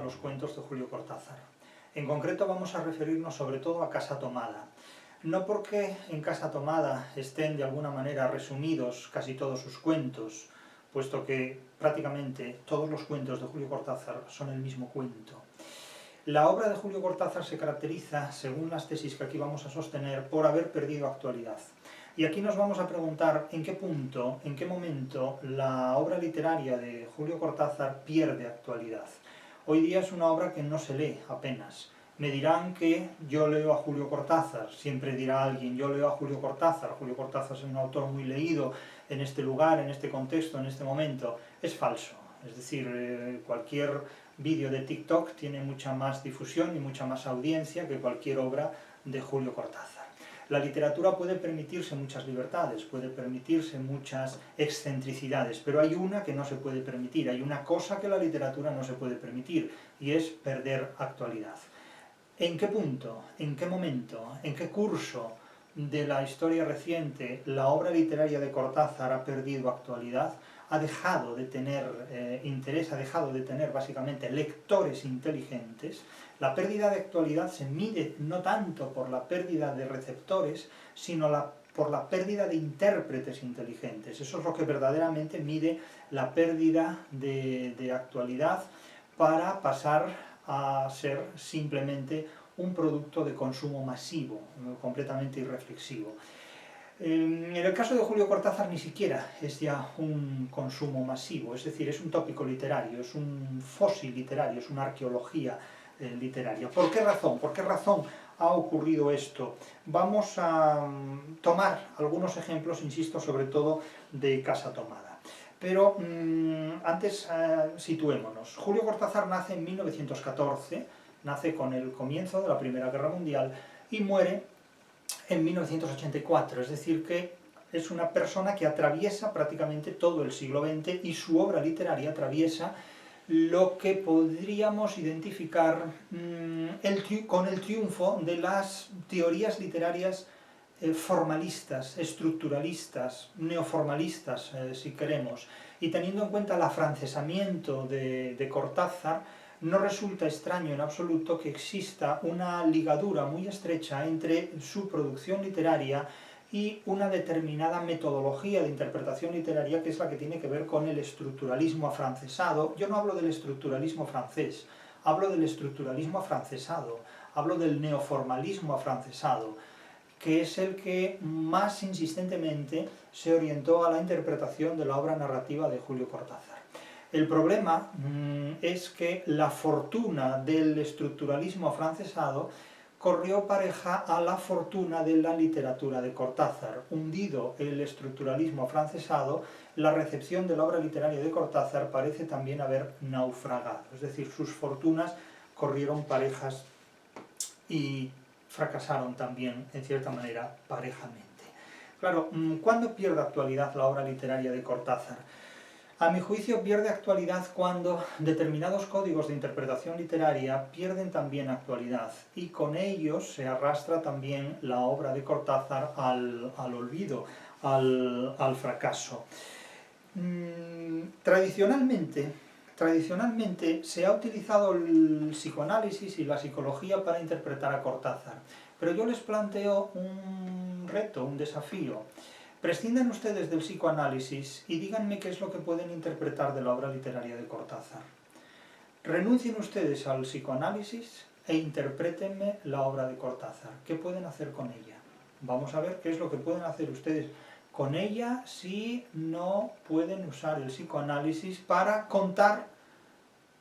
los cuentos de Julio Cortázar. En concreto vamos a referirnos sobre todo a Casa Tomada. No porque en Casa Tomada estén de alguna manera resumidos casi todos sus cuentos, puesto que prácticamente todos los cuentos de Julio Cortázar son el mismo cuento. La obra de Julio Cortázar se caracteriza, según las tesis que aquí vamos a sostener, por haber perdido actualidad. Y aquí nos vamos a preguntar en qué punto, en qué momento la obra literaria de Julio Cortázar pierde actualidad. Hoy día es una obra que no se lee apenas. Me dirán que yo leo a Julio Cortázar, siempre dirá alguien, yo leo a Julio Cortázar es un autor muy leído en este lugar, en este contexto, en este momento. Es falso, es decir, cualquier vídeo de TikTok tiene mucha más difusión y mucha más audiencia que cualquier obra de Julio Cortázar. La literatura puede permitirse muchas libertades, puede permitirse muchas excentricidades, pero hay una que no se puede permitir, hay una cosa que la literatura no se puede permitir, y es perder actualidad. ¿En qué punto, en qué momento, en qué curso de la historia reciente la obra literaria de Cortázar ha perdido actualidad? Ha dejado de tener interés, ha dejado de tener básicamente lectores inteligentes. La pérdida de actualidad se mide no tanto por la pérdida de receptores, sino por la pérdida de intérpretes inteligentes. Eso es lo que verdaderamente mide la pérdida de actualidad para pasar a ser simplemente un producto de consumo masivo, completamente irreflexivo. En el caso de Julio Cortázar ni siquiera es ya un consumo masivo, es decir, es un tópico literario, es un fósil literario, es una arqueología literaria. ¿Por qué razón? ¿Por qué razón ha ocurrido esto? Vamos a tomar algunos ejemplos, insisto, sobre todo de Casa Tomada. Pero antes situémonos. Julio Cortázar nace en 1914, nace con el comienzo de la Primera Guerra Mundial y muere en 1984, es decir que es una persona que atraviesa prácticamente todo el siglo XX y su obra literaria atraviesa lo que podríamos identificar con el triunfo de las teorías literarias formalistas, estructuralistas, neoformalistas, si queremos. Y teniendo en cuenta el afrancesamiento de Cortázar, no resulta extraño en absoluto que exista una ligadura muy estrecha entre su producción literaria y una determinada metodología de interpretación literaria que es la que tiene que ver con el estructuralismo afrancesado. Yo no hablo del estructuralismo francés, hablo del estructuralismo afrancesado, hablo del neoformalismo afrancesado, que es el que más insistentemente se orientó a la interpretación de la obra narrativa de Julio Cortázar. El problema es que la fortuna del estructuralismo afrancesado corrió pareja a la fortuna de la literatura de Cortázar. Hundido el estructuralismo afrancesado, la recepción de la obra literaria de Cortázar parece también haber naufragado, es decir, sus fortunas corrieron parejas y fracasaron también, en cierta manera, parejamente. Claro, ¿cuándo pierde actualidad la obra literaria de Cortázar? A mi juicio pierde actualidad cuando determinados códigos de interpretación literaria pierden también actualidad y con ellos se arrastra también la obra de Cortázar al olvido, al fracaso. Tradicionalmente se ha utilizado el psicoanálisis y la psicología para interpretar a Cortázar, pero yo les planteo un reto, un desafío. Prescindan ustedes del psicoanálisis y díganme qué es lo que pueden interpretar de la obra literaria de Cortázar. Renuncien ustedes al psicoanálisis e interprétenme la obra de Cortázar. ¿Qué pueden hacer con ella? Vamos a ver qué es lo que pueden hacer ustedes con ella si no pueden usar el psicoanálisis para contar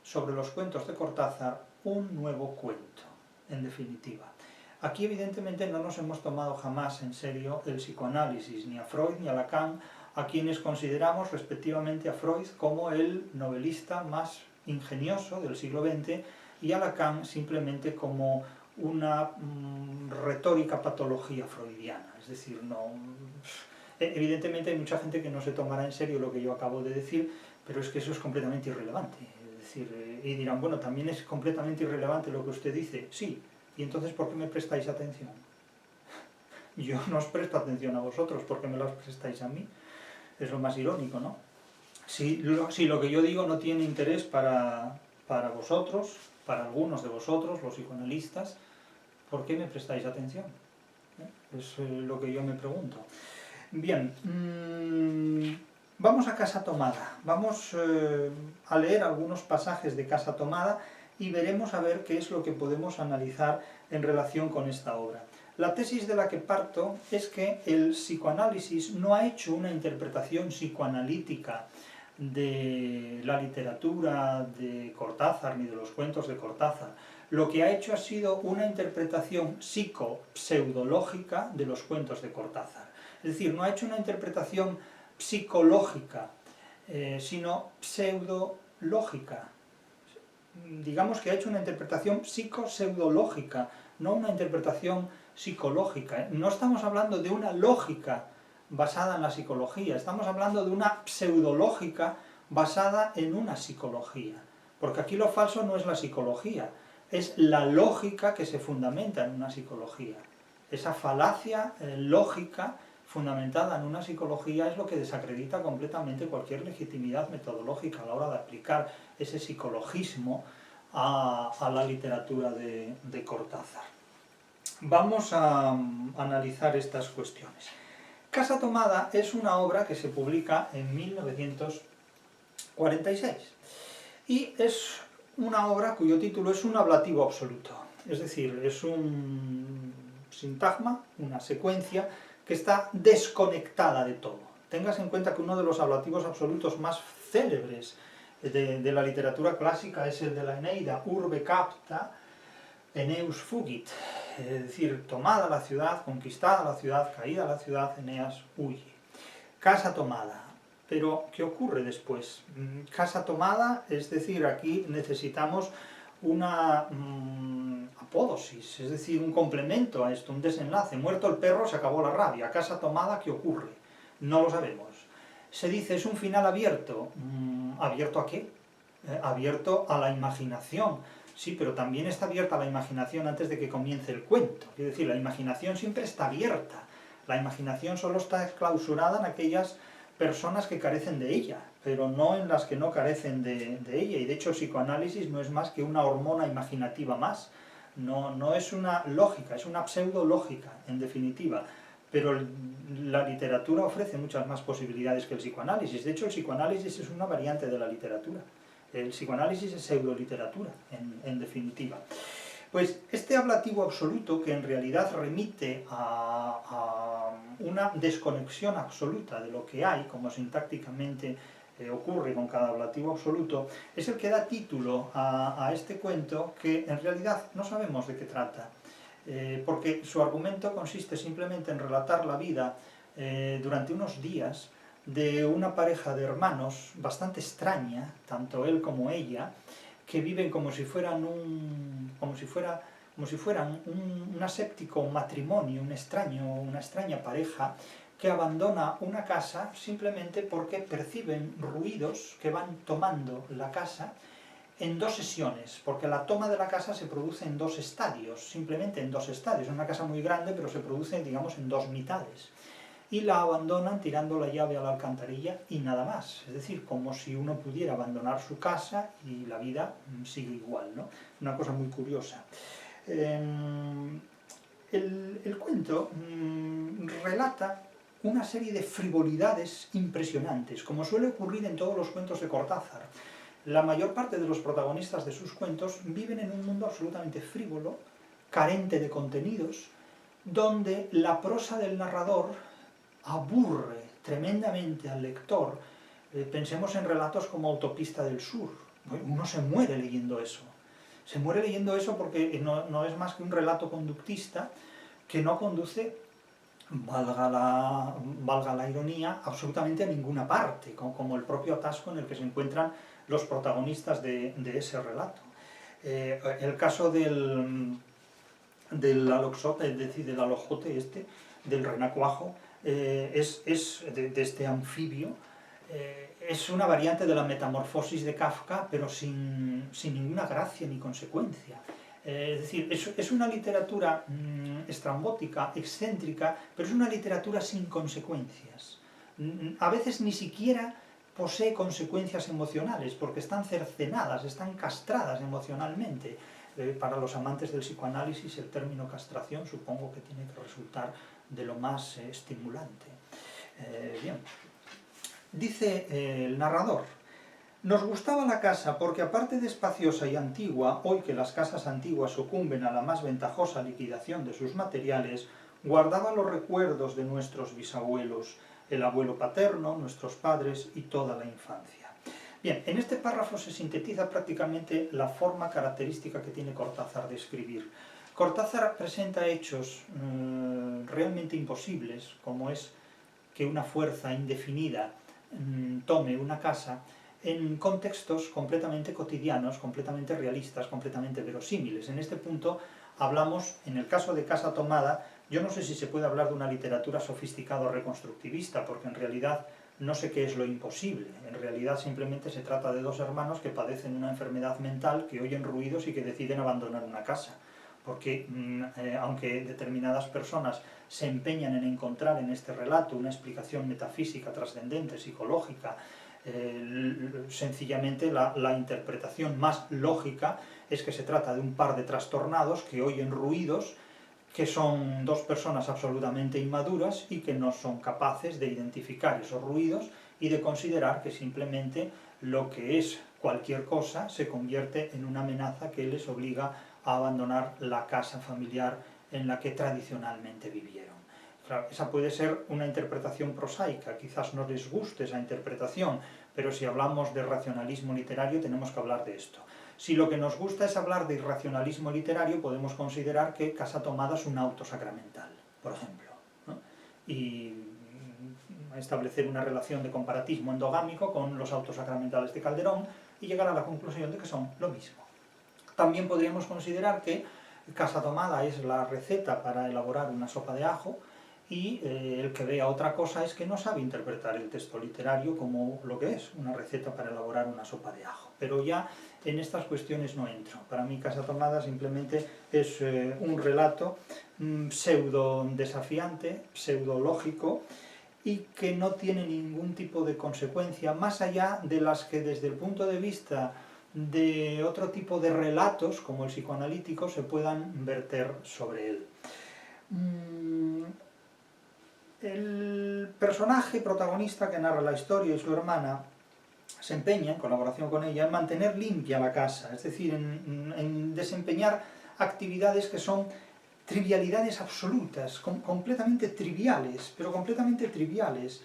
sobre los cuentos de Cortázar un nuevo cuento, en definitiva. Aquí evidentemente no nos hemos tomado jamás en serio el psicoanálisis, ni a Freud ni a Lacan, a quienes consideramos respectivamente a Freud como el novelista más ingenioso del siglo XX y a Lacan simplemente como una retórica patología freudiana. Es decir, evidentemente hay mucha gente que no se tomará en serio lo que yo acabo de decir, pero es que eso es completamente irrelevante. Es decir, y dirán, bueno, también es completamente irrelevante lo que usted dice. Sí. ¿Y entonces por qué me prestáis atención? Yo no os presto atención a vosotros, ¿por qué me las prestáis a mí? Es lo más irónico, ¿no? Si lo que yo digo no tiene interés para vosotros, para algunos de vosotros, los psicoanalistas, ¿por qué me prestáis atención? Es lo que yo me pregunto. Bien, vamos a Casa Tomada, vamos a leer algunos pasajes de Casa Tomada y veremos a ver qué es lo que podemos analizar en relación con esta obra. La tesis de la que parto es que el psicoanálisis no ha hecho una interpretación psicoanalítica de la literatura de Cortázar ni de los cuentos de Cortázar. Lo que ha hecho ha sido una interpretación psico-pseudológica de los cuentos de Cortázar. Es decir, no ha hecho una interpretación psicológica, sino pseudológica. Digamos que ha hecho una interpretación psico-pseudológica, no una interpretación psicológica. No estamos hablando de una lógica basada en la psicología, estamos hablando de una pseudológica basada en una psicología. Porque aquí lo falso no es la psicología, es la lógica que se fundamenta en una psicología. Esa falacia lógica fundamentada en una psicología es lo que desacredita completamente cualquier legitimidad metodológica a la hora de aplicar ese psicologismo a la literatura de Cortázar. Vamos a analizar estas cuestiones. Casa Tomada es una obra que se publica en 1946 y es una obra cuyo título es un ablativo absoluto, es decir, es un sintagma, una secuencia que está desconectada de todo. Tengas en cuenta que uno de los ablativos absolutos más célebres de la literatura clásica es el de la Eneida, urbe capta, Eneus fugit, es decir, tomada la ciudad, conquistada la ciudad, caída la ciudad, Eneas huye. Casa tomada. Pero, ¿qué ocurre después? Casa tomada, es decir, aquí necesitamos una apódosis, es decir, un complemento a esto, un desenlace. Muerto el perro, se acabó la rabia. Casa tomada, ¿qué ocurre? No lo sabemos. Se dice, es un final abierto. ¿Abierto a qué? Abierto a la imaginación. Sí, pero también está abierta la imaginación antes de que comience el cuento. Es decir, la imaginación siempre está abierta. La imaginación solo está clausurada en aquellas personas que carecen de ella, pero no en las que no carecen de ella. Y de hecho el psicoanálisis no es más que una hormona imaginativa más. No es una lógica, es una pseudológica, en definitiva. Pero la literatura ofrece muchas más posibilidades que el psicoanálisis. De hecho, el psicoanálisis es una variante de la literatura. El psicoanálisis es pseudoliteratura, en definitiva. Pues este ablativo absoluto, que en realidad remite a una desconexión absoluta de lo que hay, como sintácticamente ocurre con cada ablativo absoluto, es el que da título a este cuento, que en realidad no sabemos de qué trata, porque su argumento consiste simplemente en relatar la vida durante unos días de una pareja de hermanos bastante extraña, tanto él como ella, que viven como si fueran un aséptico matrimonio, una extraña pareja que abandona una casa simplemente porque perciben ruidos que van tomando la casa en dos sesiones, porque la toma de la casa se produce en dos estadios, simplemente en dos estadios. Es una casa muy grande, pero se produce, digamos, en dos mitades. Y la abandonan tirando la llave a la alcantarilla y nada más. Es decir, como si uno pudiera abandonar su casa y la vida sigue igual, ¿no? Una cosa muy curiosa. El cuento relata una serie de frivolidades impresionantes, como suele ocurrir en todos los cuentos de Cortázar. La mayor parte de los protagonistas de sus cuentos viven en un mundo absolutamente frívolo, carente de contenidos, donde la prosa del narrador aburre tremendamente al lector. Pensemos en relatos como Autopista del Sur. Uno se muere leyendo eso. Se muere leyendo eso porque no es más que un relato conductista que no conduce, valga la ironía, absolutamente a ninguna parte, como el propio atasco en el que se encuentran los protagonistas de ese relato. El caso del aloxote, es decir, del alojote del renacuajo, de este anfibio, es una variante de la metamorfosis de Kafka, pero sin ninguna gracia ni consecuencia. Es decir, es una literatura estrambótica, excéntrica, pero es una literatura sin consecuencias. A veces ni siquiera posee consecuencias emocionales, porque están cercenadas, están castradas emocionalmente. Para los amantes del psicoanálisis el término castración supongo que tiene que resultar de lo más estimulante. Bien, dice el narrador: nos gustaba la casa porque, aparte de espaciosa y antigua, hoy que las casas antiguas sucumben a la más ventajosa liquidación de sus materiales, guardaba los recuerdos de nuestros bisabuelos, el abuelo paterno, nuestros padres y toda la infancia. Bien, en este párrafo se sintetiza prácticamente la forma característica que tiene Cortázar de escribir. Cortázar presenta hechos realmente imposibles, como es que una fuerza indefinida tome una casa, en contextos completamente cotidianos, completamente realistas, completamente verosímiles. En este punto hablamos, en el caso de Casa Tomada, yo no sé si se puede hablar de una literatura sofisticada o reconstructivista, porque en realidad no sé qué es lo imposible. En realidad simplemente se trata de dos hermanos que padecen una enfermedad mental, que oyen ruidos y que deciden abandonar una casa. Porque aunque determinadas personas se empeñan en encontrar en este relato una explicación metafísica, trascendente, psicológica, sencillamente la interpretación más lógica es que se trata de un par de trastornados que oyen ruidos, que son dos personas absolutamente inmaduras y que no son capaces de identificar esos ruidos y de considerar que simplemente lo que es cualquier cosa se convierte en una amenaza que les obliga a abandonar la casa familiar en la que tradicionalmente vivieron. Claro, esa puede ser una interpretación prosaica, quizás no les guste esa interpretación, pero si hablamos de racionalismo literario tenemos que hablar de esto. Si lo que nos gusta es hablar de irracionalismo literario, podemos considerar que Casa Tomada es un auto sacramental, por ejemplo, ¿no? Y establecer una relación de comparatismo endogámico con los autos sacramentales de Calderón y llegar a la conclusión de que son lo mismo. También podríamos considerar que Casa Tomada es la receta para elaborar una sopa de ajo, y el que vea otra cosa es que no sabe interpretar el texto literario como lo que es, una receta para elaborar una sopa de ajo. Pero ya en estas cuestiones no entro. Para mí Casa Tomada simplemente es un relato pseudo desafiante, pseudo lógico, y que no tiene ningún tipo de consecuencia, más allá de las que desde el punto de vista de otro tipo de relatos, como el psicoanalítico, se puedan verter sobre él. El personaje protagonista que narra la historia y su hermana se empeña, en colaboración con ella, en mantener limpia la casa, es decir, en desempeñar actividades que son trivialidades absolutas, completamente triviales, pero completamente triviales.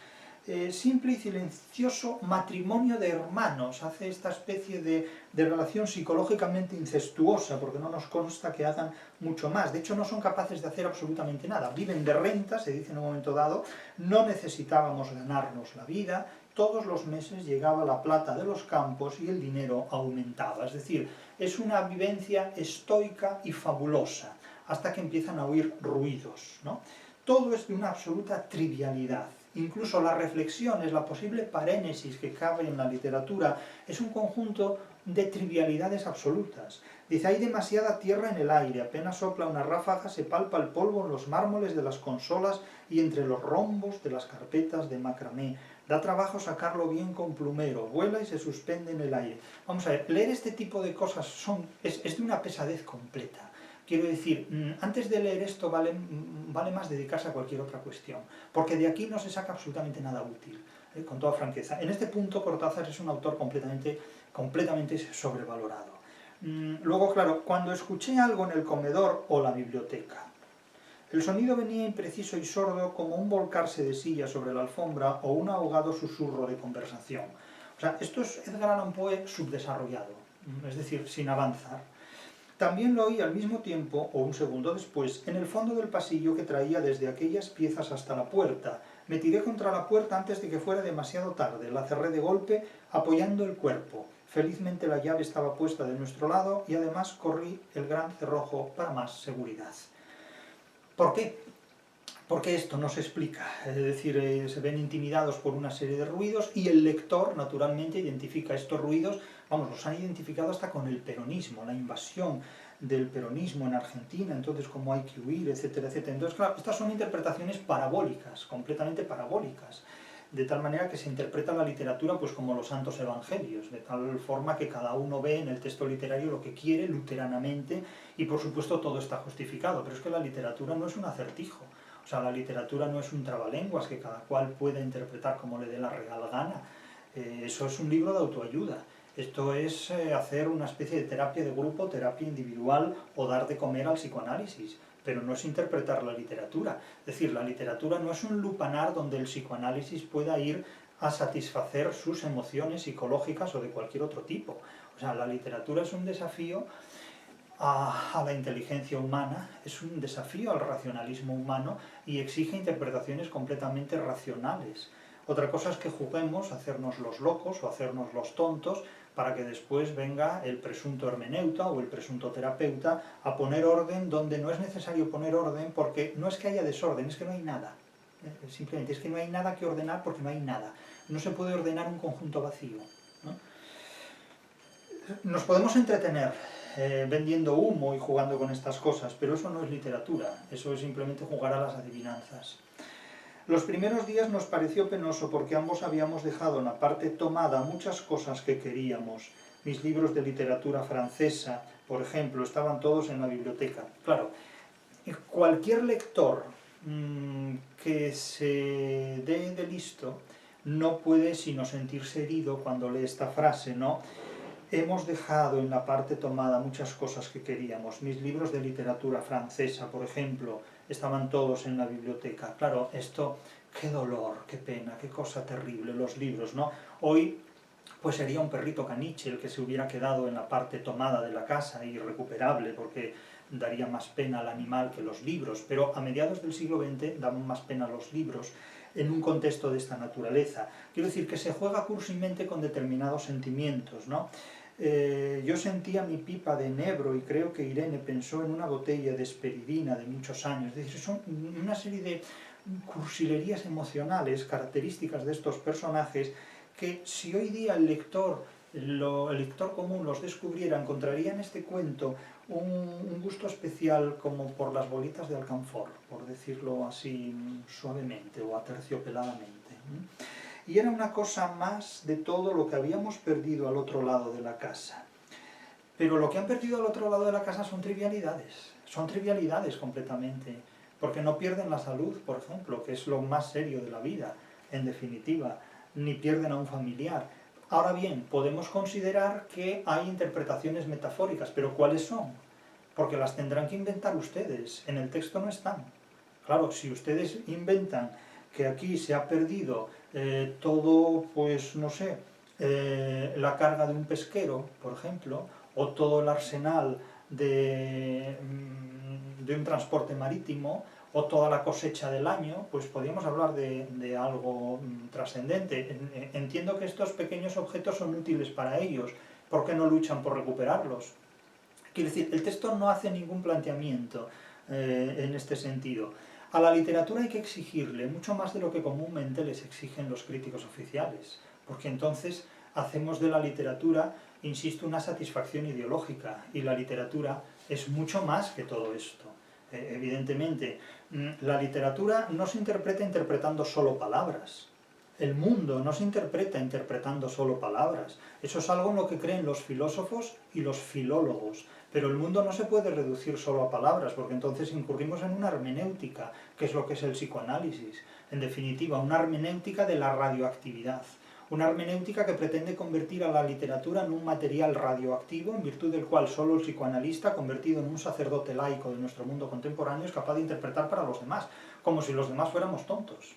Simple y silencioso matrimonio de hermanos, hace esta especie de relación psicológicamente incestuosa, porque no nos consta que hagan mucho más. De hecho, no son capaces de hacer absolutamente nada. Viven de renta, se dice en un momento dado, no necesitábamos ganarnos la vida, todos los meses llegaba la plata de los campos y el dinero aumentaba. Es decir, es una vivencia estoica y fabulosa, hasta que empiezan a oír ruidos, ¿no? Todo es de una absoluta trivialidad. Incluso las reflexiones, la posible parénesis que cabe en la literatura, es un conjunto de trivialidades absolutas. Dice, hay demasiada tierra en el aire, apenas sopla una ráfaga, se palpa el polvo en los mármoles de las consolas y entre los rombos de las carpetas de macramé. Da trabajo sacarlo bien con plumero, vuela y se suspende en el aire. Vamos a ver, leer este tipo de cosas es de una pesadez completa. Quiero decir, antes de leer esto vale más dedicarse a cualquier otra cuestión, porque de aquí no se saca absolutamente nada útil, con toda franqueza. En este punto Cortázar es un autor completamente sobrevalorado. Luego, claro, cuando escuché algo en el comedor o la biblioteca, el sonido venía impreciso y sordo como un volcarse de silla sobre la alfombra o un ahogado susurro de conversación. O sea, esto es Edgar Allan Poe subdesarrollado, es decir, sin avanzar. También lo oí al mismo tiempo, o un segundo después, en el fondo del pasillo que traía desde aquellas piezas hasta la puerta. Me tiré contra la puerta antes de que fuera demasiado tarde, la cerré de golpe, apoyando el cuerpo. Felizmente la llave estaba puesta de nuestro lado y además corrí el gran cerrojo para más seguridad. ¿Por qué? Porque esto no se explica, es decir, se ven intimidados por una serie de ruidos y el lector naturalmente identifica estos ruidos, vamos, los han identificado hasta con el peronismo, la invasión del peronismo en Argentina, entonces cómo hay que huir, etcétera, etcétera. Entonces, claro, estas son interpretaciones parabólicas, completamente parabólicas. de tal manera que se interpreta la literatura pues como los santos evangelios, de tal forma que cada uno ve en el texto literario lo que quiere luteranamente y por supuesto todo está justificado, pero es que la literatura no es un acertijo, o sea, la literatura no es un trabalenguas que cada cual pueda interpretar como le dé la real gana, eso es un libro de autoayuda. Esto es hacer una especie de terapia de grupo, terapia individual o dar de comer al psicoanálisis, pero no es interpretar la literatura. Es decir, la literatura no es un lupanar donde el psicoanálisis pueda ir a satisfacer sus emociones psicológicas o de cualquier otro tipo. O sea, la literatura es un desafío a la inteligencia humana, es un desafío al racionalismo humano y exige interpretaciones completamente racionales. Otra cosa es que juguemos a hacernos los locos o a hacernos los tontos para que después venga el presunto hermeneuta o el presunto terapeuta a poner orden donde no es necesario poner orden, porque no es que haya desorden, es que no hay nada. Simplemente es que no hay nada que ordenar porque no hay nada. No se puede ordenar un conjunto vacío, ¿no? Nos podemos entretener vendiendo humo y jugando con estas cosas, pero eso no es literatura, eso es simplemente jugar a las adivinanzas. Los primeros días nos pareció penoso porque ambos habíamos dejado en la parte tomada muchas cosas que queríamos. Mis libros de literatura francesa, por ejemplo, estaban todos en la biblioteca. Claro, cualquier lector que se dé de listo no puede sino sentirse herido cuando lee esta frase, ¿no? Hemos dejado en la parte tomada muchas cosas que queríamos. Mis libros de literatura francesa, por ejemplo, estaban todos en la biblioteca. Claro, esto, qué dolor, qué pena, qué cosa terrible, los libros, ¿no? Hoy, pues sería un perrito caniche el que se hubiera quedado en la parte tomada de la casa, irrecuperable, porque daría más pena al animal que los libros, pero a mediados del siglo XX daban más pena los libros en un contexto de esta naturaleza. Quiero decir que se juega cursimente con determinados sentimientos, ¿no? Yo sentía mi pipa de enebro y creo que Irene pensó en una botella de esperidina de muchos años. Es decir, son una serie de cursilerías emocionales características de estos personajes que si hoy día el lector común los descubriera, encontraría en este cuento un gusto especial como por las bolitas de alcanfor, por decirlo así suavemente o aterciopeladamente. Y era una cosa más de todo lo que habíamos perdido al otro lado de la casa. Pero lo que han perdido al otro lado de la casa son trivialidades completamente, porque no pierden la salud, por ejemplo, que es lo más serio de la vida, en definitiva, ni pierden a un familiar. Ahora bien, podemos considerar que hay interpretaciones metafóricas, pero ¿cuáles son? Porque las tendrán que inventar ustedes, en el texto no están. Claro, si ustedes inventan que aquí se ha perdido todo, pues no sé, la carga de un pesquero, por ejemplo, o todo el arsenal de un transporte marítimo, o toda la cosecha del año, pues podríamos hablar de algo trascendente. Entiendo que estos pequeños objetos son útiles para ellos, ¿por qué no luchan por recuperarlos? Quiero decir, el texto no hace ningún planteamiento en este sentido. A la literatura hay que exigirle mucho más de lo que comúnmente les exigen los críticos oficiales, porque entonces hacemos de la literatura, insisto, una satisfacción ideológica, y la literatura es mucho más que todo esto. Evidentemente, la literatura no se interpreta interpretando solo palabras. El mundo no se interpreta interpretando solo palabras. Eso es algo en lo que creen los filósofos y los filólogos. Pero el mundo no se puede reducir solo a palabras, porque entonces incurrimos en una hermenéutica, que es lo que es el psicoanálisis. En definitiva, una hermenéutica de la radioactividad. Una hermenéutica que pretende convertir a la literatura en un material radioactivo, en virtud del cual solo el psicoanalista, convertido en un sacerdote laico de nuestro mundo contemporáneo, es capaz de interpretar para los demás, como si los demás fuéramos tontos.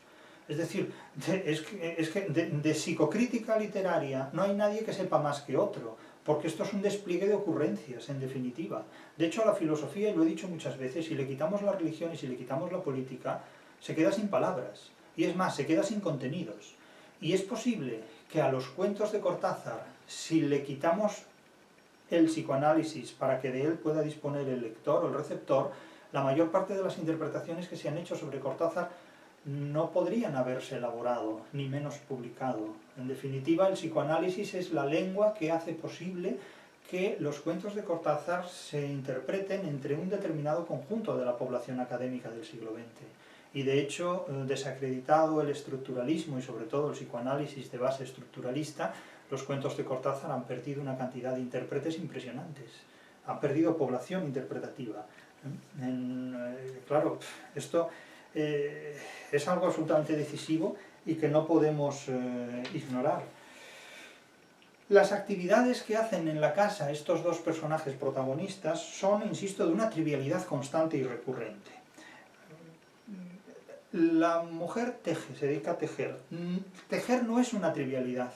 Es decir, de psicocrítica literaria no hay nadie que sepa más que otro, porque esto es un despliegue de ocurrencias, en definitiva. De hecho, a la filosofía, y lo he dicho muchas veces, si le quitamos la religión y si le quitamos la política, se queda sin palabras, y es más, se queda sin contenidos. Y es posible que a los cuentos de Cortázar, si le quitamos el psicoanálisis para que de él pueda disponer el lector o el receptor, la mayor parte de las interpretaciones que se han hecho sobre Cortázar no podrían haberse elaborado, ni menos publicado. En definitiva, el psicoanálisis es la lengua que hace posible que los cuentos de Cortázar se interpreten entre un determinado conjunto de la población académica del siglo XX. y de hecho, desacreditado el estructuralismo y sobre todo el psicoanálisis de base estructuralista, los cuentos de Cortázar han perdido una cantidad de intérpretes impresionantes, han perdido población interpretativa. Claro, esto es algo absolutamente decisivo y que no podemos ignorar. Las actividades que hacen en la casa estos dos personajes protagonistas son, insisto, de una trivialidad constante y recurrente. La mujer teje, se dedica a tejer. Tejer no es una trivialidad.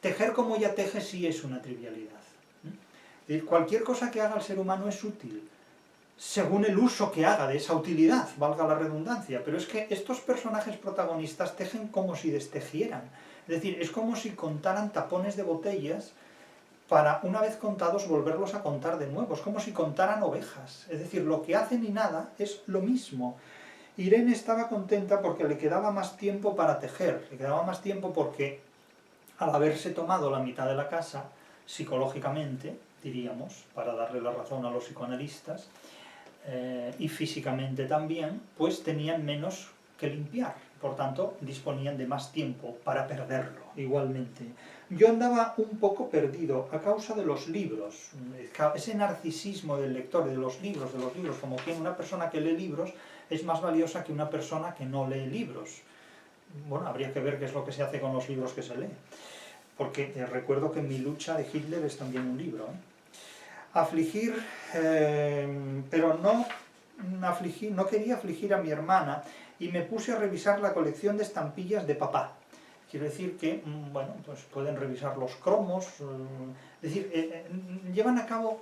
Tejer como ella teje sí es una trivialidad. Es decir, cualquier cosa que haga el ser humano es útil, según el uso que haga de esa utilidad, valga la redundancia. Pero es que estos personajes protagonistas tejen como si destejieran. Es decir, es como si contaran tapones de botellas para, una vez contados, volverlos a contar de nuevo. Es como si contaran ovejas. Es decir, lo que hacen y nada es lo mismo. Irene estaba contenta porque le quedaba más tiempo para tejer, le quedaba más tiempo porque, al haberse tomado la mitad de la casa, psicológicamente, diríamos, para darle la razón a los psicoanalistas, y físicamente también, pues tenían menos que limpiar, por tanto disponían de más tiempo para perderlo, igualmente. Yo andaba un poco perdido a causa de los libros, ese narcisismo del lector, de los libros, como que una persona que lee libros es más valiosa que una persona que no lee libros. Bueno, habría que ver qué es lo que se hace con los libros que se lee, porque recuerdo que Mi lucha de Hitler es también un libro. Afligir, pero no quería afligir a mi hermana y me puse a revisar la colección de estampillas de papá. Quiero decir que, bueno, pues pueden revisar los cromos, es decir, llevan a cabo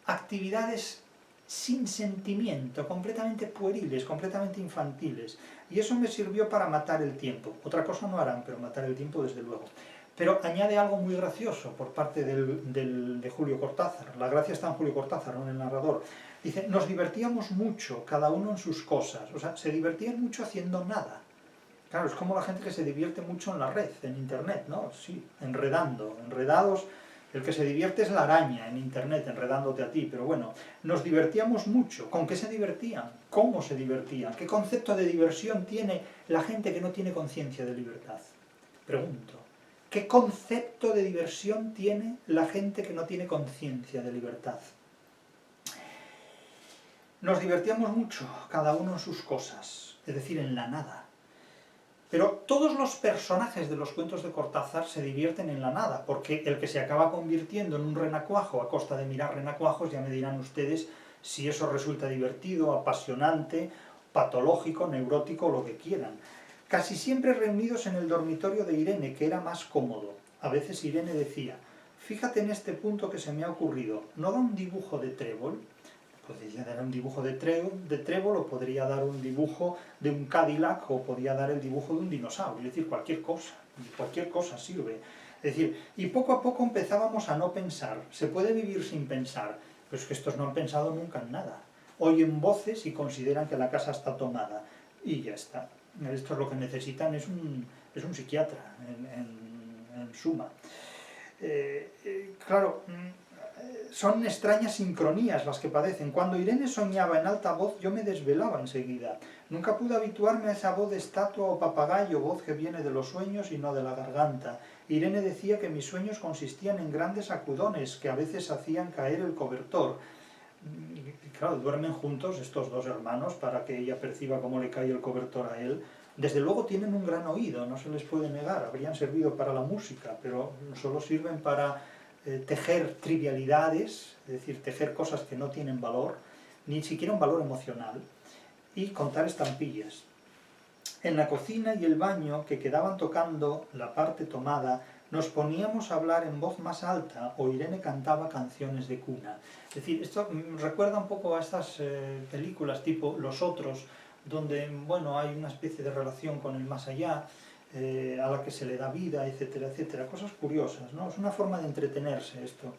actividades sin sentimiento, completamente pueriles, completamente infantiles. Y eso me sirvió para matar el tiempo. Otra cosa no harán, pero matar el tiempo desde luego. Pero añade algo muy gracioso por parte de Julio Cortázar. La gracia está en Julio Cortázar, no en el narrador. Dice, nos divertíamos mucho, cada uno en sus cosas. O sea, se divertían mucho haciendo nada. Claro, es como la gente que se divierte mucho en la red, en internet, ¿no? Sí, enredados. El que se divierte es la araña en internet, enredándote a ti, pero bueno, nos divertíamos mucho. ¿Con qué se divertían? ¿Cómo se divertían? ¿Qué concepto de diversión tiene la gente que no tiene conciencia de libertad? Pregunto. ¿Qué concepto de diversión tiene la gente que no tiene conciencia de libertad? Nos divertíamos mucho, cada uno en sus cosas, es decir, en la nada. Pero todos los personajes de los cuentos de Cortázar se divierten en la nada, porque el que se acaba convirtiendo en un renacuajo a costa de mirar renacuajos, ya me dirán ustedes si eso resulta divertido, apasionante, patológico, neurótico, lo que quieran. Casi siempre reunidos en el dormitorio de Irene, que era más cómodo. A veces Irene decía, fíjate en este punto que se me ha ocurrido, ¿no da un dibujo de trébol? Podría dar un dibujo de trébol, o podría dar un dibujo de un Cadillac, o podría dar el dibujo de un dinosaurio, es decir, cualquier cosa sirve. Es decir, y poco a poco empezábamos a no pensar. ¿Se puede vivir sin pensar? Pues que estos no han pensado nunca en nada. Oyen voces y consideran que la casa está tomada, y ya está. Esto es lo que necesitan, es un psiquiatra, en suma. Claro, son extrañas sincronías las que padecen. Cuando Irene soñaba en alta voz, yo me desvelaba enseguida. Nunca pude habituarme a esa voz de estatua o papagayo, voz que viene de los sueños y no de la garganta. Irene decía que mis sueños consistían en grandes sacudones que a veces hacían caer el cobertor. Y claro, duermen juntos estos dos hermanos para que ella perciba cómo le cae el cobertor a él. Desde luego tienen un gran oído, no se les puede negar, habrían servido para la música, pero solo sirven para tejer trivialidades, es decir, tejer cosas que no tienen valor, ni siquiera un valor emocional, y contar estampillas. En la cocina y el baño, que quedaban tocando la parte tomada, nos poníamos a hablar en voz más alta, o Irene cantaba canciones de cuna. Es decir, esto recuerda un poco a estas películas tipo Los Otros, donde, bueno, hay una especie de relación con el más allá, a la que se le da vida, etcétera, etcétera. Cosas curiosas, ¿no? Es una forma de entretenerse esto.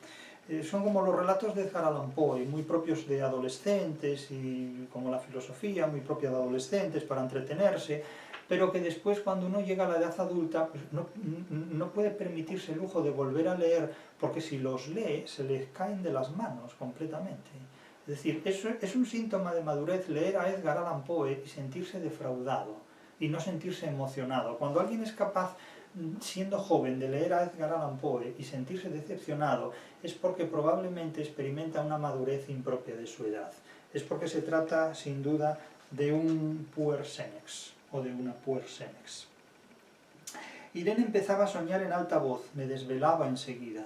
Son como los relatos de Edgar Allan Poe, muy propios de adolescentes, y como la filosofía, muy propia de adolescentes para entretenerse, pero que después, cuando uno llega a la edad adulta, pues no puede permitirse el lujo de volver a leer, porque si los lee, se les caen de las manos completamente. Es decir, es un síntoma de madurez leer a Edgar Allan Poe y sentirse defraudado y no sentirse emocionado. Cuando alguien es capaz, siendo joven, de leer a Edgar Allan Poe y sentirse decepcionado, es porque probablemente experimenta una madurez impropia de su edad. Es porque se trata, sin duda, de un puer senex, o de una puer senex. Irene empezaba a soñar en alta voz, me desvelaba enseguida.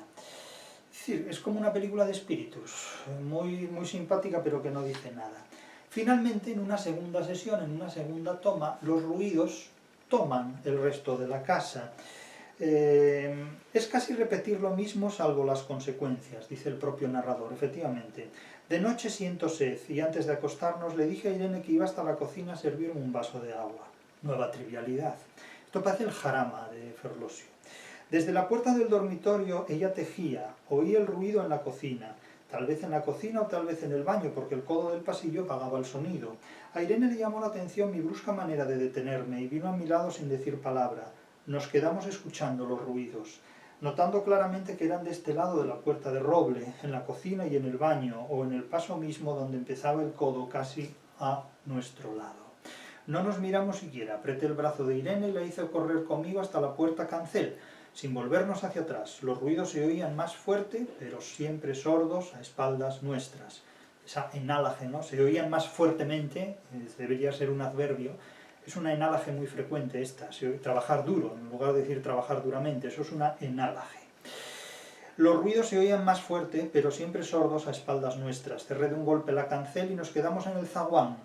Es decir, es como una película de espíritus, muy, muy simpática, pero que no dice nada. Finalmente, en una segunda sesión, en una segunda toma, los ruidos toman el resto de la casa. Es casi repetir lo mismo, salvo las consecuencias, dice el propio narrador, efectivamente. De noche siento sed, y antes de acostarnos le dije a Irene que iba hasta la cocina a servirme un vaso de agua. Nueva trivialidad. Esto parece el jarama de Ferlosio. Desde la puerta del dormitorio ella tejía, oí el ruido en la cocina, tal vez en la cocina o tal vez en el baño, porque el codo del pasillo apagaba el sonido. A Irene le llamó la atención mi brusca manera de detenerme y vino a mi lado sin decir palabra. Nos quedamos escuchando los ruidos, notando claramente que eran de este lado de la puerta de roble, en la cocina y en el baño, o en el paso mismo donde empezaba el codo casi a nuestro lado. No nos miramos siquiera, apreté el brazo de Irene y la hice correr conmigo hasta la puerta cancel, sin volvernos hacia atrás. Los ruidos se oían más fuerte, pero siempre sordos, a espaldas nuestras. Esa enálaje, ¿no? Se oían más fuertemente, debería ser un adverbio. Es una enálaje muy frecuente esta, trabajar duro, en lugar de decir trabajar duramente, eso es una enálaje. Los ruidos se oían más fuerte, pero siempre sordos a espaldas nuestras. Cerré de un golpe la cancel y nos quedamos en el zaguán.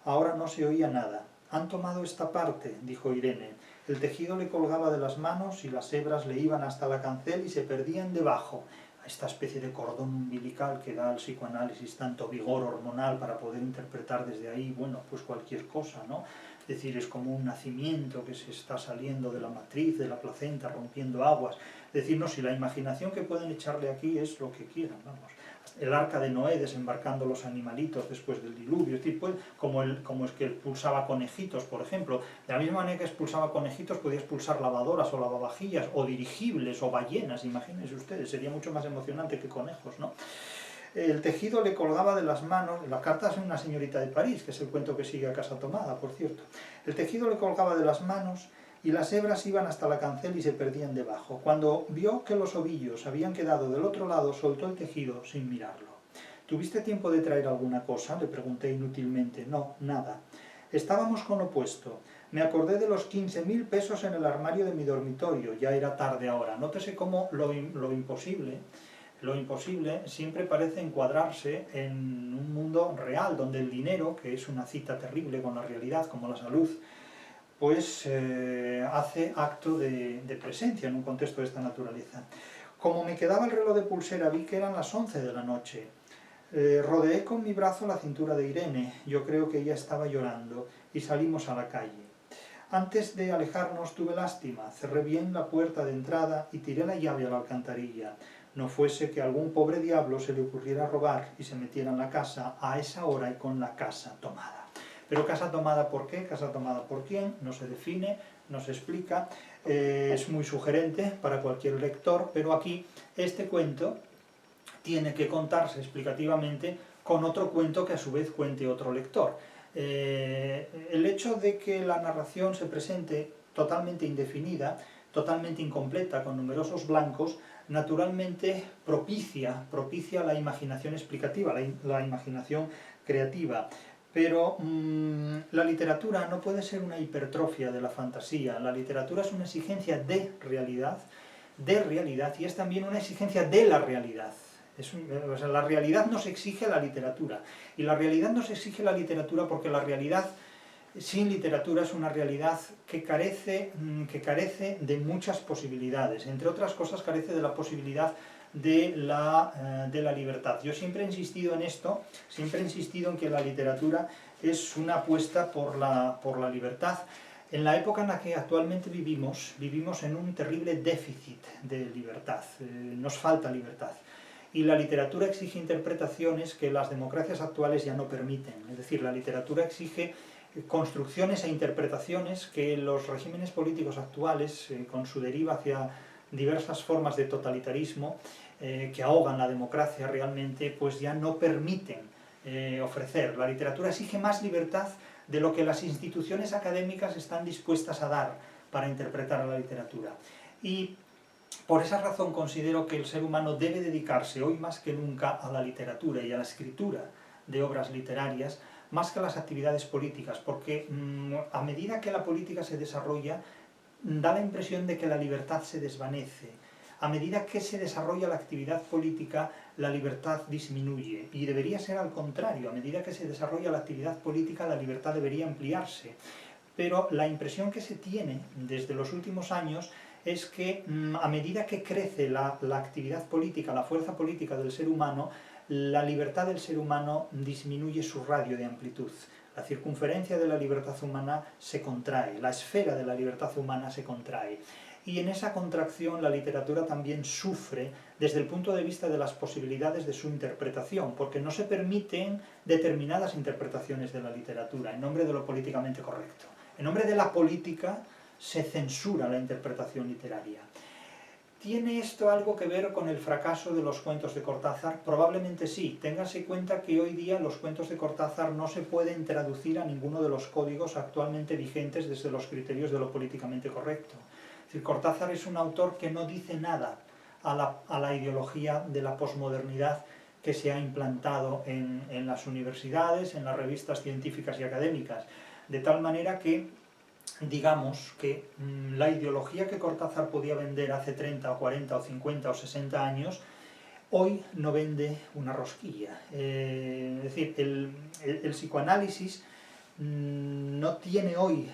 Ahora no se oía nada. «Han tomado esta parte», dijo Irene. El tejido le colgaba de las manos y las hebras le iban hasta la cancel y se perdían debajo, a esta especie de cordón umbilical que da al psicoanálisis tanto vigor hormonal para poder interpretar desde ahí, bueno, pues cualquier cosa, ¿no? Es decir, es como un nacimiento que se está saliendo de la matriz, de la placenta, rompiendo aguas. Es decir, no, si la imaginación que pueden echarle aquí es lo que quieran, vamos. El arca de Noé desembarcando los animalitos después del diluvio, es decir, pues, como es que expulsaba conejitos, por ejemplo. De la misma manera que expulsaba conejitos, podía expulsar lavadoras o lavavajillas, o dirigibles, o ballenas, imagínense ustedes, sería mucho más emocionante que conejos, ¿no? El tejido le colgaba de las manos, la carta es una señorita de París, que es el cuento que sigue a Casa Tomada, por cierto. El tejido le colgaba de las manos y las hebras iban hasta la cancel y se perdían debajo. Cuando vio que los ovillos habían quedado del otro lado, soltó el tejido sin mirarlo. ¿Tuviste tiempo de traer alguna cosa?, le pregunté inútilmente. No, nada. Estábamos con lo puesto. Me acordé de los 15.000 pesos en el armario de mi dormitorio. Ya era tarde ahora. Nótese cómo lo imposible siempre parece encuadrarse en un mundo real, donde el dinero, que es una cita terrible con la realidad, como la salud, pues hace acto de presencia en un contexto de esta naturaleza. Como me quedaba el reloj de pulsera, vi que eran las 11 de la noche. Rodeé con mi brazo la cintura de Irene, yo creo que ella estaba llorando, y salimos a la calle. Antes de alejarnos tuve lástima, cerré bien la puerta de entrada y tiré la llave a la alcantarilla. No fuese que a algún pobre diablo se le ocurriera robar y se metiera en la casa a esa hora y con la casa tomada. Pero casa tomada ¿por qué? Casa tomada ¿por quién? No se define, no se explica, es muy sugerente para cualquier lector, pero aquí este cuento tiene que contarse explicativamente con otro cuento que a su vez cuente otro lector. El hecho de que la narración se presente totalmente indefinida, totalmente incompleta, con numerosos blancos, naturalmente propicia la imaginación explicativa, la imaginación creativa. Pero la literatura no puede ser una hipertrofia de la fantasía. La literatura es una exigencia de realidad, y es también una exigencia de la realidad. O sea, la realidad nos exige la literatura, y la realidad nos exige la literatura porque la realidad sin literatura es una realidad que carece de muchas posibilidades. Entre otras cosas, carece de la posibilidad de la libertad. Yo siempre he insistido en esto, siempre he insistido en que la literatura es una apuesta por la libertad. En la época en la que actualmente vivimos en un terrible déficit de libertad, nos falta libertad. Y la literatura exige interpretaciones que las democracias actuales ya no permiten. Es decir, la literatura exige construcciones e interpretaciones que los regímenes políticos actuales, con su deriva hacia diversas formas de totalitarismo, que ahogan la democracia realmente, pues ya no permiten ofrecer. La literatura exige más libertad de lo que las instituciones académicas están dispuestas a dar para interpretar a la literatura. Y por esa razón considero que el ser humano debe dedicarse hoy más que nunca a la literatura y a la escritura de obras literarias, más que a las actividades políticas, porque a medida que la política se desarrolla, da la impresión de que la libertad se desvanece. A medida que se desarrolla la actividad política, la libertad disminuye, y debería ser al contrario. A medida que se desarrolla la actividad política, la libertad debería ampliarse. Pero la impresión que se tiene desde los últimos años es que a medida que crece la actividad política, la fuerza política del ser humano, la libertad del ser humano disminuye su radio de amplitud. La circunferencia de la libertad humana se contrae, la esfera de la libertad humana se contrae. Y en esa contracción la literatura también sufre desde el punto de vista de las posibilidades de su interpretación, porque no se permiten determinadas interpretaciones de la literatura en nombre de lo políticamente correcto. En nombre de la política se censura la interpretación literaria. ¿Tiene esto algo que ver con el fracaso de los cuentos de Cortázar? Probablemente sí. Téngase cuenta que hoy día los cuentos de Cortázar no se pueden traducir a ninguno de los códigos actualmente vigentes desde los criterios de lo políticamente correcto. Es decir, Cortázar es un autor que no dice nada a la ideología de la posmodernidad que se ha implantado en las universidades, en las revistas científicas y académicas, de tal manera que digamos que la ideología que Cortázar podía vender hace 30 o 40 o 50 o 60 años, hoy no vende una rosquilla. Es decir, el psicoanálisis no tiene hoy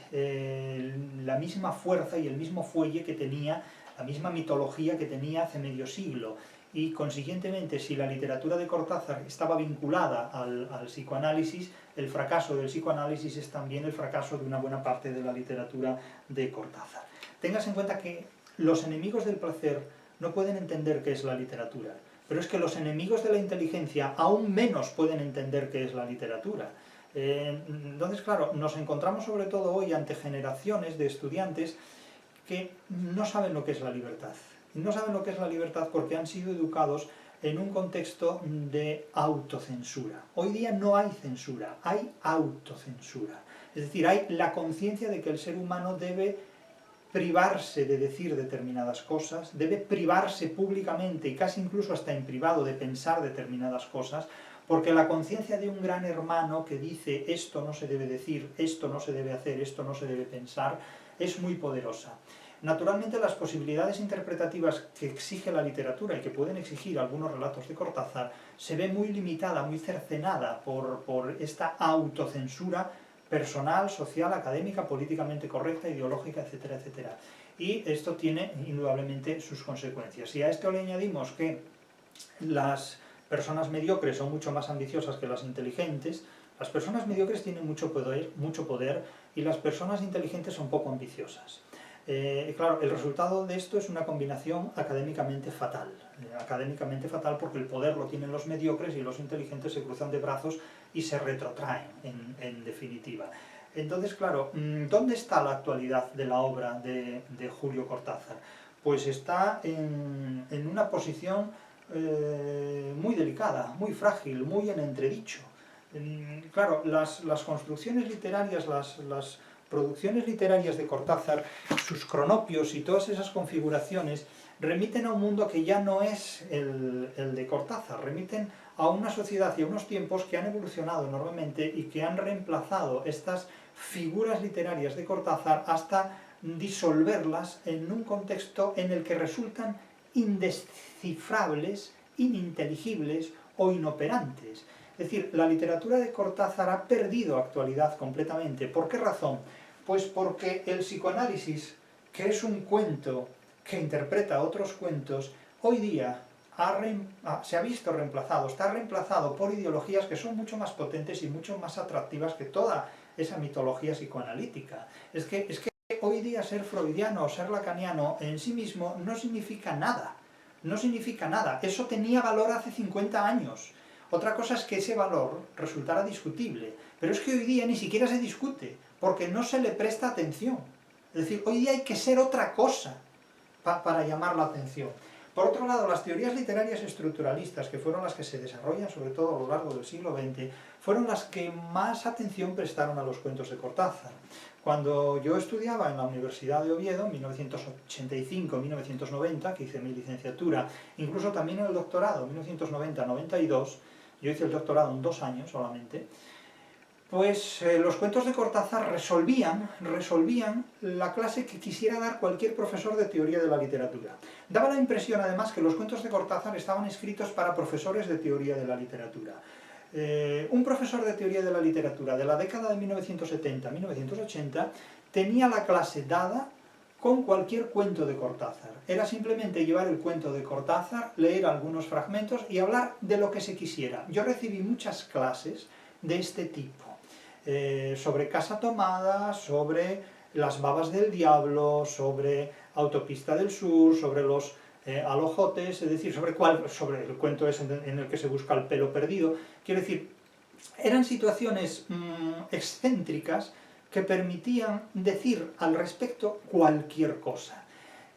la misma fuerza y el mismo fuelle que tenía, la misma mitología que tenía hace medio siglo. Y consiguientemente, si la literatura de Cortázar estaba vinculada al psicoanálisis, el fracaso del psicoanálisis es también el fracaso de una buena parte de la literatura de Cortázar. Tengas en cuenta que los enemigos del placer no pueden entender qué es la literatura, pero es que los enemigos de la inteligencia aún menos pueden entender qué es la literatura. Entonces, claro, nos encontramos sobre todo hoy ante generaciones de estudiantes que no saben lo que es la libertad. No saben lo que es la libertad porque han sido educados en un contexto de autocensura. Hoy día no hay censura, hay autocensura. Es decir, hay la conciencia de que el ser humano debe privarse de decir determinadas cosas, debe privarse públicamente y casi incluso hasta en privado de pensar determinadas cosas, porque la conciencia de un gran hermano que dice esto no se debe decir, esto no se debe hacer, esto no se debe pensar, es muy poderosa. Naturalmente, las posibilidades interpretativas que exige la literatura y que pueden exigir algunos relatos de Cortázar se ve muy limitada, muy cercenada por esta autocensura personal, social, académica, políticamente correcta, ideológica, etcétera, etcétera. Y esto tiene indudablemente sus consecuencias. Y a esto le añadimos que las personas mediocres son mucho más ambiciosas que las inteligentes. Las personas mediocres tienen mucho poder y las personas inteligentes son poco ambiciosas. Claro, el resultado de esto es una combinación académicamente fatal porque el poder lo tienen los mediocres y los inteligentes se cruzan de brazos y se retrotraen, en definitiva. Entonces, claro, ¿dónde está la actualidad de la obra de Julio Cortázar? Pues está en una posición muy delicada, muy frágil, muy en entredicho. Claro, las construcciones literarias, las producciones literarias de Cortázar, sus cronopios y todas esas configuraciones remiten a un mundo que ya no es el de Cortázar, remiten a una sociedad y a unos tiempos que han evolucionado enormemente y que han reemplazado estas figuras literarias de Cortázar hasta disolverlas en un contexto en el que resultan indescifrables, ininteligibles o inoperantes. Es decir, la literatura de Cortázar ha perdido actualidad completamente. ¿Por qué razón? Pues porque el psicoanálisis, que es un cuento que interpreta otros cuentos, hoy día se ha visto reemplazado, está reemplazado por ideologías que son mucho más potentes y mucho más atractivas que toda esa mitología psicoanalítica. Es que hoy día ser freudiano o ser lacaniano en sí mismo no significa nada. No significa nada. Eso tenía valor hace 50 años. Otra cosa es que ese valor resultara discutible, pero es que hoy día ni siquiera se discute, porque no se le presta atención. Es decir, hoy día hay que ser otra cosa para llamar la atención. Por otro lado, las teorías literarias estructuralistas, que fueron las que se desarrollan sobre todo a lo largo del siglo XX, fueron las que más atención prestaron a los cuentos de Cortázar. Cuando yo estudiaba en la Universidad de Oviedo, en 1985-1990, que hice mi licenciatura, incluso también en el doctorado, 1990-92, yo hice el doctorado en 2 años solamente, pues los cuentos de Cortázar resolvían la clase que quisiera dar cualquier profesor de teoría de la literatura. Daba la impresión, además, que los cuentos de Cortázar estaban escritos para profesores de teoría de la literatura. Un profesor de teoría de la literatura de la década de 1970-1980 tenía la clase dada con cualquier cuento de Cortázar. Era simplemente llevar el cuento de Cortázar, leer algunos fragmentos y hablar de lo que se quisiera. Yo recibí muchas clases de este tipo. Sobre Casa Tomada, sobre Las babas del diablo, sobre Autopista del Sur, sobre los alojotes, es decir, sobre el cuento ese en el que se busca el pelo perdido. Quiero decir, eran situaciones excéntricas que permitían decir al respecto cualquier cosa.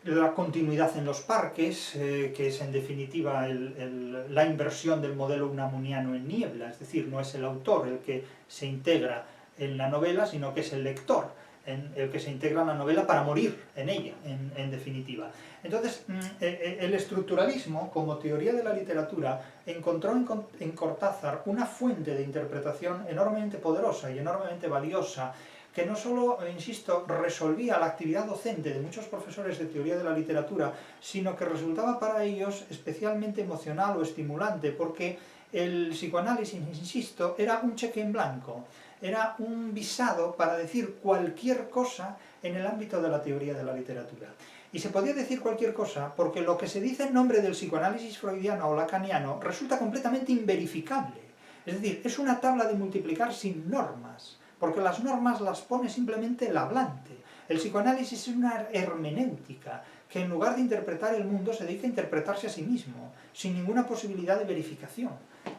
La continuidad en los parques, que es en definitiva la inversión del modelo unamuniano en Niebla, es decir, no es el autor el que se integra en la novela, sino que es el lector el que se integra en la novela para morir en ella, en definitiva. Entonces, el estructuralismo, como teoría de la literatura, encontró en Cortázar una fuente de interpretación enormemente poderosa y enormemente valiosa, que no solo, insisto, resolvía la actividad docente de muchos profesores de teoría de la literatura, sino que resultaba para ellos especialmente emocional o estimulante, porque el psicoanálisis, insisto, era un cheque en blanco, era un visado para decir cualquier cosa en el ámbito de la teoría de la literatura. Y se podía decir cualquier cosa porque lo que se dice en nombre del psicoanálisis freudiano o lacaniano resulta completamente inverificable. Es decir, es una tabla de multiplicar sin normas, porque las normas las pone simplemente el hablante. El psicoanálisis es una hermenéutica que en lugar de interpretar el mundo se dedica a interpretarse a sí mismo, sin ninguna posibilidad de verificación.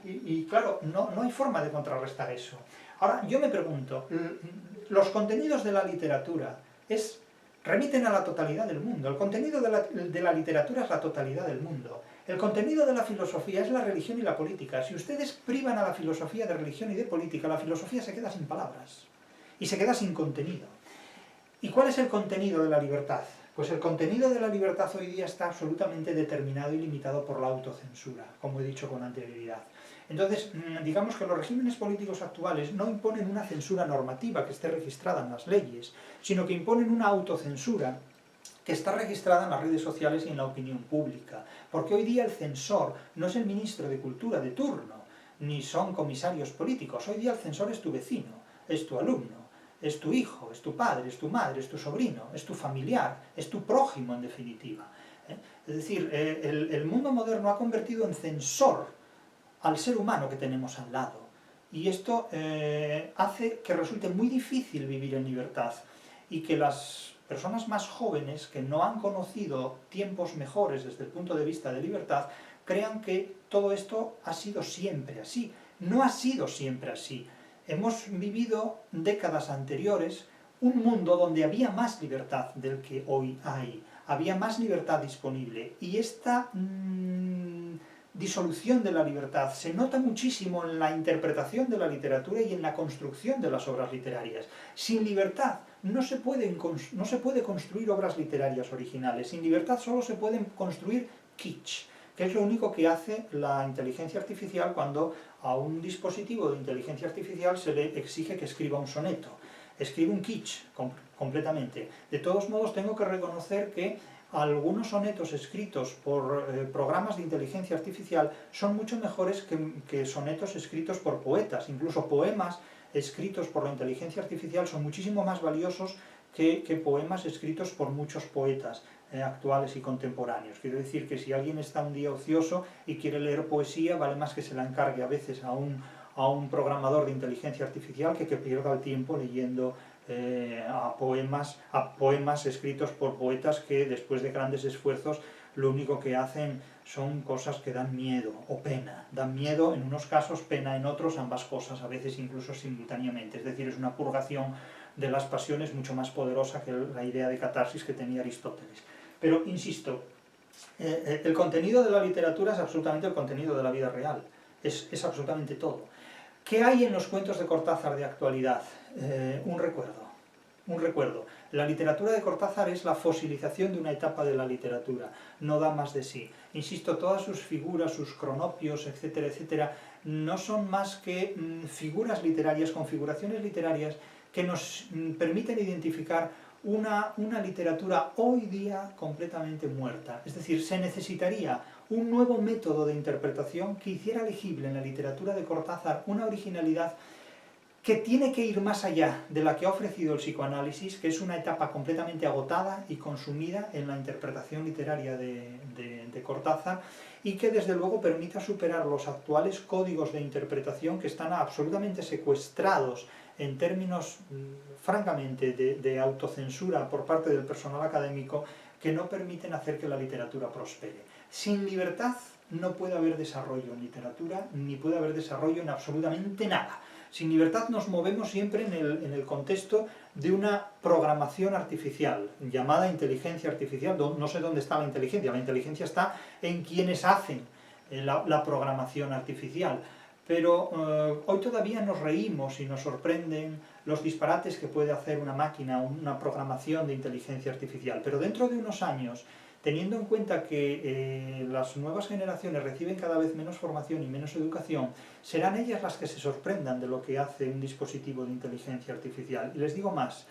Y claro, no hay forma de contrarrestar eso. Ahora, yo me pregunto, los contenidos de la literatura remiten a la totalidad del mundo. El contenido de la literatura es la totalidad del mundo. El contenido de la filosofía es la religión y la política. Si ustedes privan a la filosofía de religión y de política, la filosofía se queda sin palabras y se queda sin contenido. ¿Y cuál es el contenido de la libertad? Pues el contenido de la libertad hoy día está absolutamente determinado y limitado por la autocensura, como he dicho con anterioridad. Entonces, digamos que los regímenes políticos actuales no imponen una censura normativa que esté registrada en las leyes, sino que imponen una autocensura que está registrada en las redes sociales y en la opinión pública. Porque hoy día el censor no es el ministro de Cultura de turno, ni son comisarios políticos. Hoy día el censor es tu vecino, es tu alumno, es tu hijo, es tu padre, es tu madre, es tu sobrino, es tu familiar, es tu prójimo en definitiva. Es decir, el mundo moderno ha convertido en censor al ser humano que tenemos al lado. Y esto hace que resulte muy difícil vivir en libertad y que las personas más jóvenes que no han conocido tiempos mejores desde el punto de vista de libertad crean que todo esto ha sido siempre así. No ha sido siempre así. Hemos vivido décadas anteriores un mundo donde había más libertad del que hoy hay. Había más libertad disponible. Y esta disolución de la libertad se nota muchísimo en la interpretación de la literatura y en la construcción de las obras literarias. Sin libertad no se puede construir obras literarias originales. Sin libertad solo se pueden construir kitsch, que es lo único que hace la inteligencia artificial cuando a un dispositivo de inteligencia artificial se le exige que escriba un soneto. Escribe un kitsch completamente. De todos modos, tengo que reconocer que algunos sonetos escritos por programas de inteligencia artificial son mucho mejores que sonetos escritos por poetas. Incluso poemas escritos por la inteligencia artificial son muchísimo más valiosos que poemas escritos por muchos poetas actuales y contemporáneos. Quiero decir que si alguien está un día ocioso y quiere leer poesía, vale más que se la encargue a veces a un programador de inteligencia artificial que pierda el tiempo leyendo a poemas escritos por poetas que después de grandes esfuerzos lo único que hacen son cosas que dan miedo o pena. Dan miedo en unos casos, pena en otros, ambas cosas, a veces incluso simultáneamente. Es decir, es una purgación de las pasiones mucho más poderosa que la idea de catarsis que tenía Aristóteles. Pero, insisto, El contenido de la literatura es absolutamente el contenido de la vida real, es absolutamente todo. ¿Qué hay en los cuentos de Cortázar de actualidad? Un recuerdo. La literatura de Cortázar es la fosilización de una etapa de la literatura, no da más de sí. Insisto, todas sus figuras, sus cronopios, etcétera, etcétera, no son más que figuras literarias, configuraciones literarias que nos permiten identificar una literatura hoy día completamente muerta. Es decir, se necesitaría un nuevo método de interpretación que hiciera legible en la literatura de Cortázar una originalidad que tiene que ir más allá de la que ha ofrecido el psicoanálisis, que es una etapa completamente agotada y consumida en la interpretación literaria de Cortázar, y que desde luego permita superar los actuales códigos de interpretación que están absolutamente secuestrados en términos, francamente, de autocensura por parte del personal académico, que no permiten hacer que la literatura prospere. Sin libertad no puede haber desarrollo en literatura, ni puede haber desarrollo en absolutamente nada. Sin libertad nos movemos siempre en el contexto de una programación artificial, llamada inteligencia artificial. No sé dónde está la inteligencia está en quienes hacen la programación artificial. Pero hoy todavía nos reímos y nos sorprenden los disparates que puede hacer una máquina, una programación de inteligencia artificial. Pero dentro de unos años, teniendo en cuenta que las nuevas generaciones reciben cada vez menos formación y menos educación, serán ellas las que se sorprendan de lo que hace un dispositivo de inteligencia artificial. Y les digo más,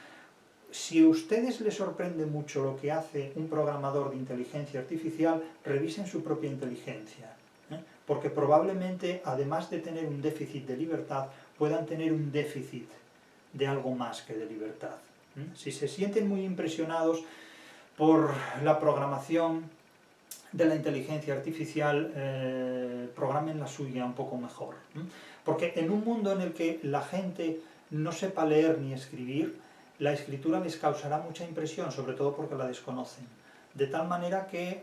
si a ustedes les sorprende mucho lo que hace un programador de inteligencia artificial, revisen su propia inteligencia, porque probablemente, además de tener un déficit de libertad, puedan tener un déficit de algo más que de libertad. Si se sienten muy impresionados por la programación de la inteligencia artificial, programen la suya un poco mejor. Porque en un mundo en el que la gente no sepa leer ni escribir, la escritura les causará mucha impresión, sobre todo porque la desconocen. De tal manera que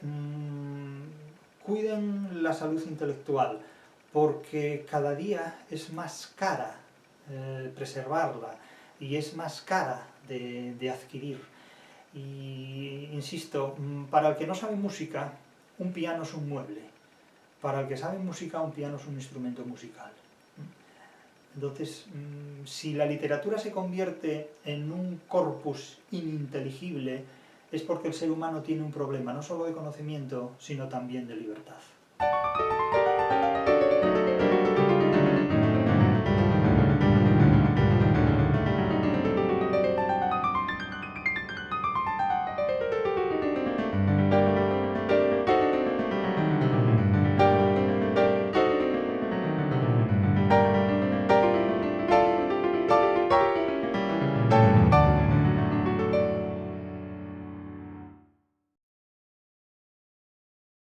cuiden la salud intelectual, porque cada día es más cara preservarla y es más cara de adquirir. Y insisto, para el que no sabe música, un piano es un mueble. Para el que sabe música, un piano es un instrumento musical. Entonces, si la literatura se convierte en un corpus ininteligible, es porque el ser humano tiene un problema, no solo de conocimiento, sino también de libertad.